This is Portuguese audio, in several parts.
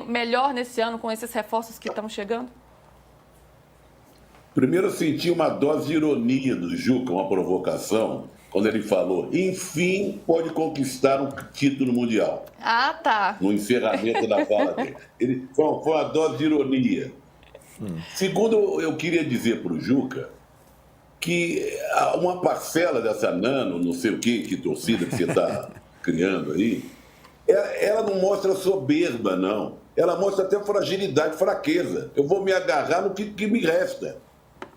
melhor nesse ano com esses reforços que estão chegando? Primeiro eu senti uma dose de ironia do Juca, uma provocação, quando ele falou, enfim, pode conquistar um título mundial. Ah, tá. No encerramento da fala dele. Foi uma dose de ironia. Segundo, eu queria dizer para o Juca que uma parcela dessa nano, não sei o que torcida que você está criando aí, ela não mostra soberba, não. Ela mostra até fragilidade, fraqueza. Eu vou me agarrar no que me resta.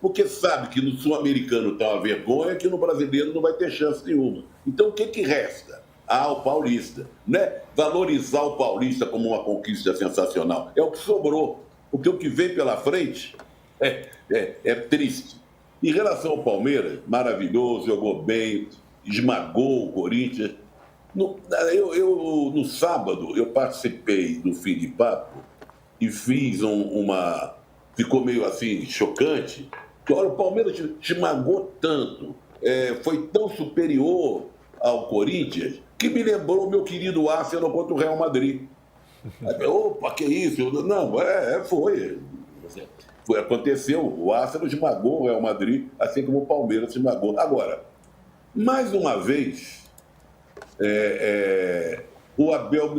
Porque sabe que no sul-americano está uma vergonha, que no brasileiro não vai ter chance nenhuma. Então, o que resta? O paulista. Não é valorizar o paulista como uma conquista sensacional. É o que sobrou. Porque o que vem pela frente é triste. Em relação ao Palmeiras, maravilhoso, jogou bem, esmagou o Corinthians. No sábado, eu participei do Fim de Papo e fiz ficou meio assim, chocante. Olha, o Palmeiras esmagou tanto, foi tão superior ao Corinthians, que me lembrou o meu querido Arsenal contra o Real Madrid. Opa, que isso? Não, aconteceu. O Arsenal esmagou o Real Madrid, assim como o Palmeiras esmagou. Agora, mais uma vez, o Abel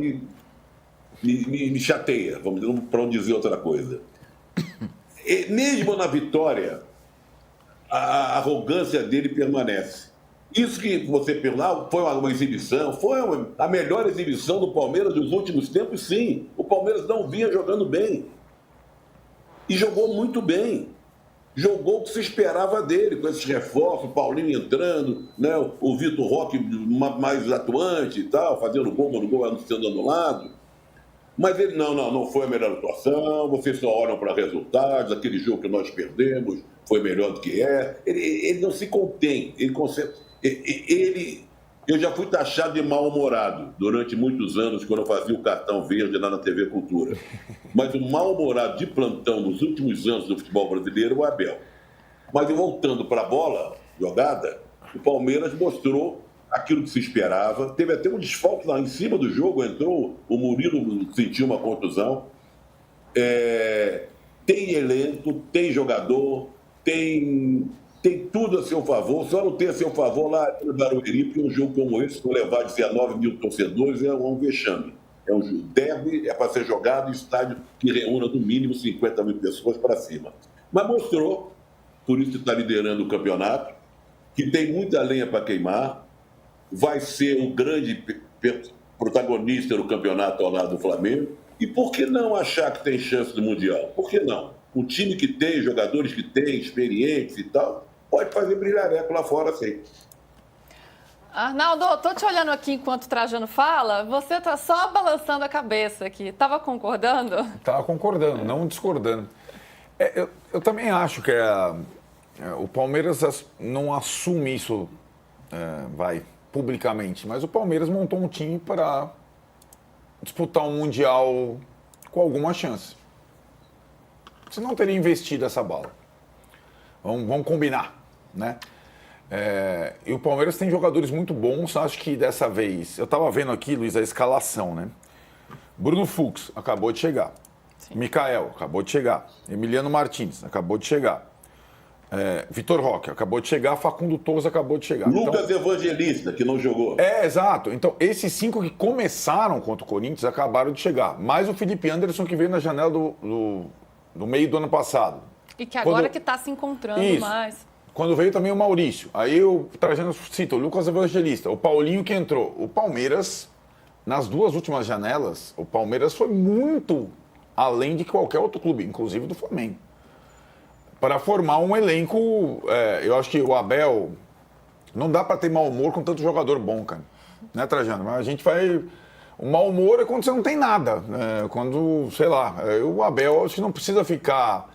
me chateia, para não dizer outra coisa. Mesmo na vitória, a arrogância dele permanece. Isso que você perguntou, foi uma exibição, foi a melhor exibição do Palmeiras dos últimos tempos, sim. O Palmeiras não vinha jogando bem. E jogou muito bem. Jogou o que se esperava dele, com esses reforços, o Paulinho entrando, né, o Vitor Roque mais atuante e tal, fazendo gol, no gol sendo anulado. Mas ele, não foi a melhor atuação, vocês só olham para resultados, aquele jogo que nós perdemos foi melhor do que é. Ele não se contém, eu já fui taxado de mal-humorado durante muitos anos, quando eu fazia o cartão verde lá na TV Cultura. Mas o mal-humorado de plantão nos últimos anos do futebol brasileiro é o Abel. Mas voltando para a bola jogada, o Palmeiras mostrou aquilo que se esperava. Teve até um desfalque lá em cima do jogo, entrou, o Murilo sentiu uma contusão. Tem elenco, tem jogador, tem tudo a seu favor, só não tem a seu favor lá no Barueri, porque um jogo como esse, com levar 19 mil torcedores, é um vexame. É um derby, é para ser jogado em estádio que reúna no mínimo 50 mil pessoas para cima. Mas mostrou, por isso que está liderando o campeonato, que tem muita lenha para queimar, vai ser o grande protagonista do campeonato ao lado do Flamengo. E por que não achar que tem chance do Mundial? Por que não? Um time que tem, jogadores que tem, experientes e tal, pode fazer brilhareco lá fora, sim. Arnaldo, estou te olhando aqui enquanto o Trajano fala, você está só balançando a cabeça aqui. Estava concordando? Estava concordando, não discordando. Eu também acho que o Palmeiras não assume isso, publicamente, mas o Palmeiras montou um time para disputar um Mundial com alguma chance. Você não teria investido essa bala. Vamos combinar, né? E o Palmeiras tem jogadores muito bons, acho que dessa vez... Eu estava vendo aqui, Luiz, a escalação, né? Bruno Fux acabou de chegar. Sim. Mikael acabou de chegar. Emiliano Martins acabou de chegar. Vitor Roque acabou de chegar, Facundo Torres acabou de chegar. Lucas Evangelista, que não jogou. Exato. Então, esses 5 que começaram contra o Corinthians acabaram de chegar. Mais o Felipe Anderson, que veio na janela do meio do ano passado. E que agora que está se encontrando mais. Quando veio também o Maurício. Aí o Trajano cita o Lucas Evangelista, o Paulinho que entrou. O Palmeiras, nas 2 últimas janelas, o Palmeiras foi muito além de qualquer outro clube, inclusive do Flamengo, para formar um elenco. Eu acho que o Abel não dá para ter mau humor com tanto jogador bom, cara. Né, Trajano? Mas a gente vai... O mau humor é quando você não tem nada. Quando, sei lá, o Abel acho que não precisa ficar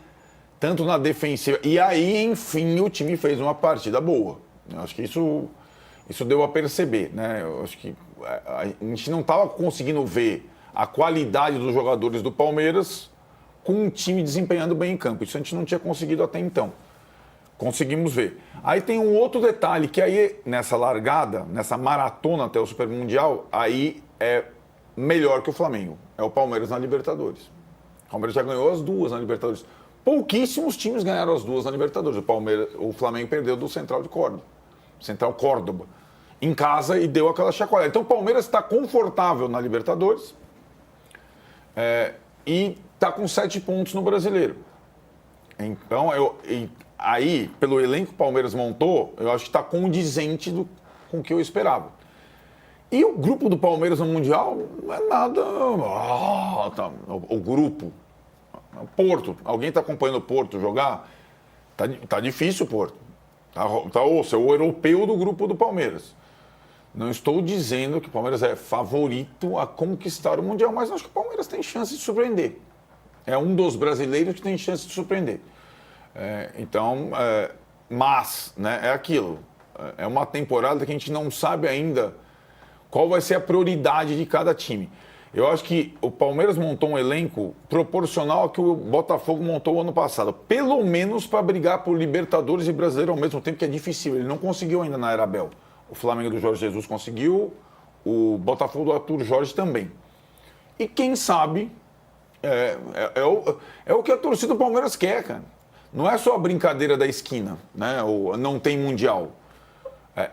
tanto na defensiva. E aí, enfim, o time fez uma partida boa. Eu acho que isso deu a perceber, né? Eu acho que a gente não estava conseguindo ver a qualidade dos jogadores do Palmeiras com um time desempenhando bem em campo. Isso a gente não tinha conseguido até então. Conseguimos ver. Aí tem um outro detalhe, que aí nessa largada, nessa maratona até o Super Mundial, aí é melhor que o Flamengo. É o Palmeiras na Libertadores. O Palmeiras já ganhou as duas na Libertadores. Pouquíssimos times ganharam as duas na Libertadores. O Flamengo perdeu do Central de Córdoba. Central Córdoba. Em casa e deu aquela chacoalhada. Então o Palmeiras está confortável na Libertadores e está com 7 pontos no Brasileiro. Então, aí, pelo elenco que o Palmeiras montou, eu acho que está condizente com o que eu esperava. E o grupo do Palmeiras no Mundial não é nada... o grupo... Porto, alguém está acompanhando o Porto jogar? Tá difícil o Porto. Você é o europeu do grupo do Palmeiras. Não estou dizendo que o Palmeiras é favorito a conquistar o Mundial, mas acho que o Palmeiras tem chance de surpreender. É um dos brasileiros que tem chance de surpreender. Mas, né, é aquilo. É uma temporada que a gente não sabe ainda qual vai ser a prioridade de cada time. Eu acho que o Palmeiras montou um elenco proporcional ao que o Botafogo montou ano passado. Pelo menos para brigar por Libertadores e Brasileiro ao mesmo tempo, que é difícil. Ele não conseguiu ainda na era Abel. O Flamengo do Jorge Jesus conseguiu, o Botafogo do Arthur Jorge também. E quem sabe, é o que a torcida do Palmeiras quer, cara. Não é só a brincadeira da esquina, né? Ou não tem Mundial.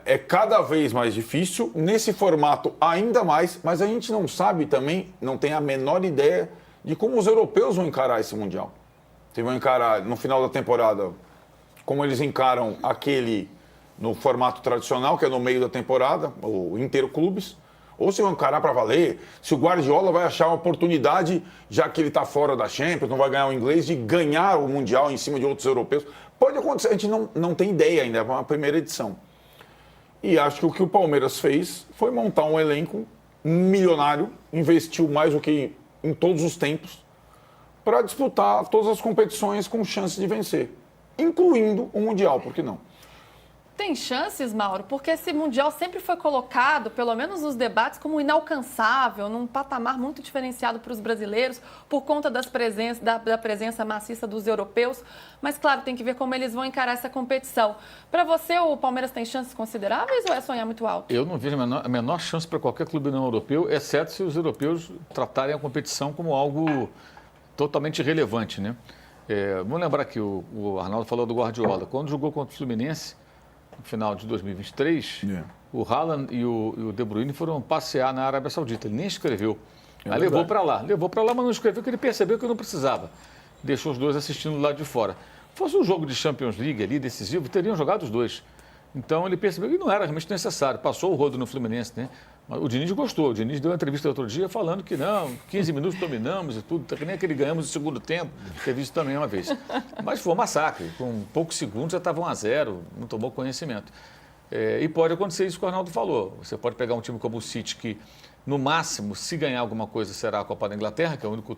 É cada vez mais difícil, nesse formato ainda mais, mas a gente não sabe também, não tem a menor ideia de como os europeus vão encarar esse Mundial. Se vão encarar no final da temporada, como eles encaram aquele no formato tradicional, que é no meio da temporada, o Interclubes, ou se vão encarar para valer, se o Guardiola vai achar uma oportunidade, já que ele está fora da Champions, não vai ganhar o inglês, de ganhar o Mundial em cima de outros europeus. Pode acontecer, a gente não tem ideia ainda, é uma primeira edição. E acho que o que o Palmeiras fez foi montar um elenco milionário, investiu mais do que em todos os tempos, para disputar todas as competições com chance de vencer, incluindo o Mundial, por que não? Tem chances, Mauro, porque esse Mundial sempre foi colocado, pelo menos nos debates, como inalcançável, num patamar muito diferenciado para os brasileiros, por conta da presença maciça dos europeus. Mas, claro, tem que ver como eles vão encarar essa competição. Para você, o Palmeiras tem chances consideráveis ou é sonhar muito alto? Eu não vejo a menor chance para qualquer clube não europeu, exceto se os europeus tratarem a competição como algo totalmente irrelevante, né? Vamos lembrar que o Arnaldo falou do Guardiola. Quando jogou contra o Fluminense, no final de 2023, o Haaland e o De Bruyne foram passear na Arábia Saudita. Ele nem escreveu. Aí levou para lá, mas não escreveu, porque ele percebeu que não precisava. Deixou os dois assistindo lá de fora. Fosse um jogo de Champions League ali, decisivo, teriam jogado os dois. Então ele percebeu que não era realmente necessário. Passou o rodo no Fluminense, né? O Diniz gostou. O Diniz deu uma entrevista outro dia falando que não, 15 minutos dominamos e tudo, que nem aquele ganhamos no segundo tempo. Teve isso também uma vez. Mas foi um massacre. Com poucos segundos já estava 1-0, não tomou conhecimento. E pode acontecer isso que o Arnaldo falou. Você pode pegar um time como o City, que no máximo, se ganhar alguma coisa, será a Copa da Inglaterra, que é o único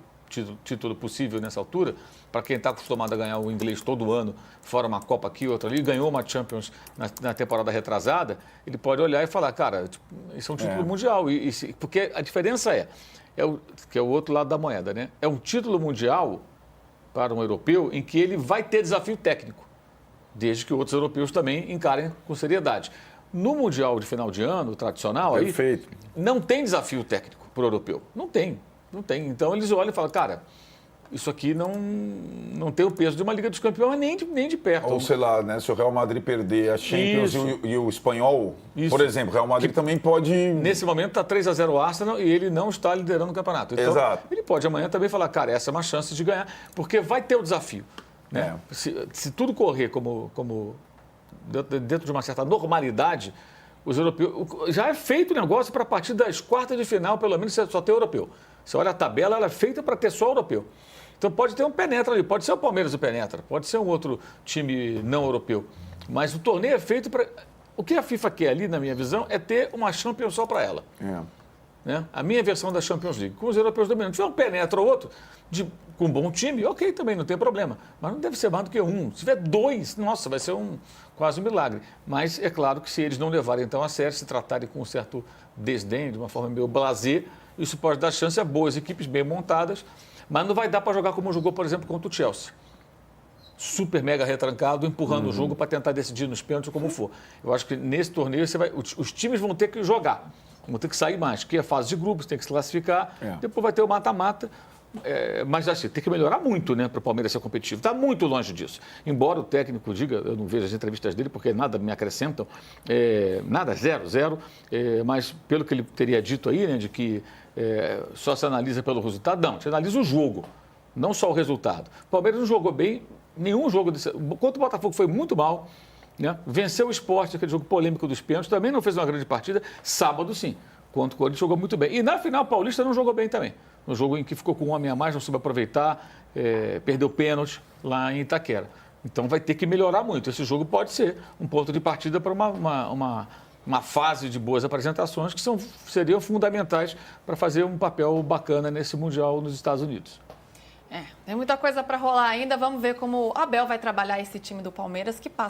título possível nessa altura, para quem está acostumado a ganhar o inglês todo ano, fora uma Copa aqui, outra ali, ganhou uma Champions na temporada retrasada, ele pode olhar e falar, cara, isso é um título mundial. Porque a diferença que é o outro lado da moeda, né? É um título mundial para um europeu em que ele vai ter desafio técnico, desde que outros europeus também encarem com seriedade. No Mundial de final de ano, tradicional, Perfeito. Aí, não tem desafio técnico para o europeu. Não tem. Então eles olham e falam, cara, isso aqui não tem o peso de uma Liga dos Campeões nem de perto. Ou sei lá, né, se o Real Madrid perder a Champions e o Espanhol, por exemplo, o Real Madrid também pode... Nesse momento está 3-0 o Arsenal e ele não está liderando o campeonato. Então, Exato. Ele pode amanhã também falar, cara, essa é uma chance de ganhar, porque vai ter o desafio. Né? Se tudo correr como dentro de uma certa normalidade, os europeus... Já é feito o negócio para a partir das quartas de final, pelo menos, só ter europeu. Você olha a tabela, ela é feita para ter só europeu. Então pode ter um penetra ali, pode ser o Palmeiras o penetra, pode ser um outro time não europeu. Mas o torneio é feito para... O que a FIFA quer ali, na minha visão, é ter uma Champions só para ela. Né? A minha versão da Champions League, com os europeus dominando. Se tiver um penetra ou outro, com um bom time, ok, também não tem problema. Mas não deve ser mais do que um. Se tiver dois, nossa, vai ser quase um milagre. Mas é claro que se eles não levarem então a sério, se tratarem com um certo desdém, de uma forma meio blasé, isso pode dar chance a boas equipes bem montadas, mas não vai dar para jogar como jogou, por exemplo, contra o Chelsea. Super mega retrancado, empurrando o jogo para tentar decidir nos pênaltis ou como for. Eu acho que nesse torneio os times vão ter que jogar. Vamos ter que sair mais, que é a fase de grupos, tem que se classificar, depois vai ter o mata-mata. Mas assim, tem que melhorar muito, né, para o Palmeiras ser competitivo. Está muito longe disso. Embora o técnico diga, eu não vejo as entrevistas dele porque nada me acrescentam, nada, zero, mas pelo que ele teria dito aí, né, de que só se analisa pelo resultado, não, se analisa o jogo, não só o resultado. O Palmeiras não jogou bem, nenhum jogo contra o Botafogo foi muito mal, né? Venceu o Sport, aquele jogo polêmico dos pênaltis, também não fez uma grande partida. Sábado, sim, contra o Corinthians jogou muito bem. E na final, o Paulista não jogou bem também. No jogo em que ficou com um homem a mais, não soube aproveitar, perdeu pênalti lá em Itaquera. Então vai ter que melhorar muito. Esse jogo pode ser um ponto de partida para uma fase de boas apresentações que seriam fundamentais para fazer um papel bacana nesse Mundial nos Estados Unidos. Tem muita coisa para rolar ainda. Vamos ver como o Abel vai trabalhar esse time do Palmeiras, que passa